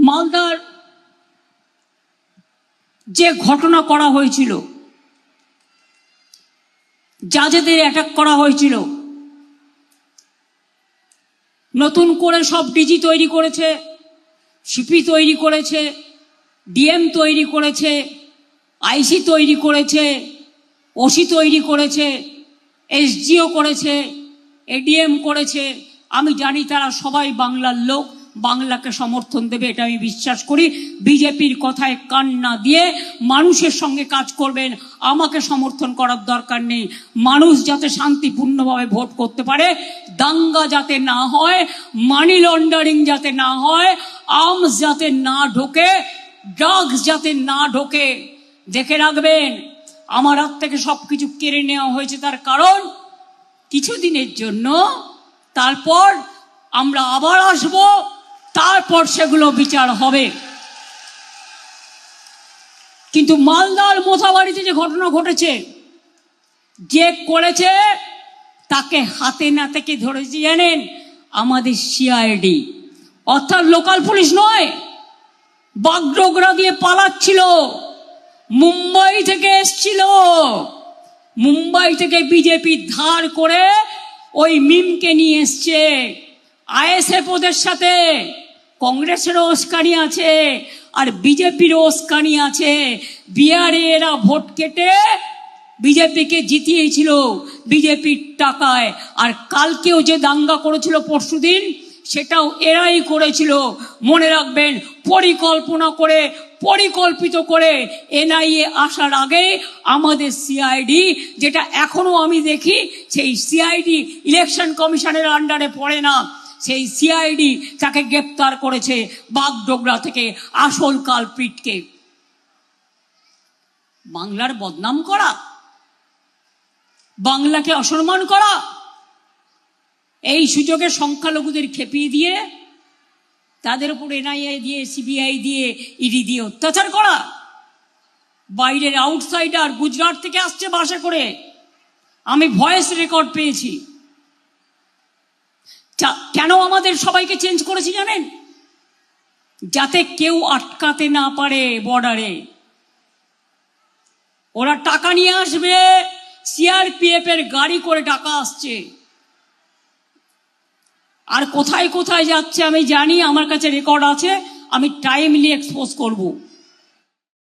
মালদার যে ঘটনা করা হয়েছিল, যাদের অ্যাটাক করা হয়েছিল, নতুন করে সব ডিজি তৈরি করেছে, সিপি তৈরি করেছে, ডিএম তৈরি করেছে, আইসি তৈরি করেছে, ওসি তৈরি করেছে, এসডিও করেছে, এডিএম করেছে। আমি জানি তারা সবাই বাংলার লোক, বাংলাকে সমর্থন দেবে, এটা আমি বিশ্বাস করি। বিজেপির কথায় কান না দিয়ে মানুষের সঙ্গে কাজ করবেন। আমাকে সমর্থন করার দরকার নেই। মানুষ যাতে শান্তিপূর্ণভাবে ভোট করতে পারে, দাঙ্গা যাতে না হয়, মানি লন্ডারিং যাতে না হয়, আর্মস যাতে না ঢোকে, ড্রাগস যাতে না ঢোকে। দেখে রাখবেন, আমার হাত থেকে সবকিছু কেড়ে নেওয়া হয়েছে তার কারণ কিছুদিনের জন্য, তারপর আমরা আবার আসব, তারপর সেগুলো বিচার হবে। কিন্তু মালদার মোথাবাড়িতে যে ঘটনা ঘটেছে, যে করেছে তাকে হাতে নাতে কে ধরেছে জানেন? আমাদের সিআইডি, অর্থাৎ লোকাল পুলিশ নয়। বাগডোগরা দিয়ে পালাচ্ছিল, মুম্বাই থেকে এসছিল। মুম্বাই থেকে বিজেপি ধার করে ওই মিমকে নিয়ে এসছে। আইএসএফ ওদের সাথে, কংগ্রেসেরও উস্কানি আছে আর বিজেপিরও উস্কানি আছে। বিহারে এরা ভোট কেটে বিজেপিকে জিতিয়েছিল বিজেপির টাকায়। আর কালকেও যে দাঙ্গা করেছিল পরশুদিন, সেটাও এরাই করেছিল। মনে রাখবেন, পরিকল্পনা করে, পরিকল্পিত করে এনআইএ আসার আগে আমাদের সিআইডি, যেটা এখনো আমি দেখি সেই সিআইডি ইলেকশন কমিশনের আন্ডারে পড়ে না, সেই সিআইডি তাকে গ্রেপ্তার করেছে বাগডোগরা থেকে, আসল কালপ্রিটকে। বাংলার বদনাম করা, বাংলাকে অসম্মান করা, এই সুযোগে সংখ্যালঘুদের খেপিয়ে দিয়ে তাদের উপর এনআইএ দিয়ে, সিবিআই দিয়ে, ইডি দিয়ে অত্যাচার করা। বাইরের আউটসাইডার গুজরাট থেকে আসছে বাসে করে, আমি ভয়েস রেকর্ড পেয়েছি। কেন আমাদের সবাইকে চেঞ্জ করেছি জানেন? যাতে কেউ আটকাতে না পারে বর্ডারে। ওরা টাকা নিয়ে আসবে, সিআরপিএফ এর গাড়ি করে টাকা আসছে। আর কোথায় কোথায় যাচ্ছে আমি জানি, আমার কাছে রেকর্ড আছে, আমি টাইমলি এক্সপোজ করব।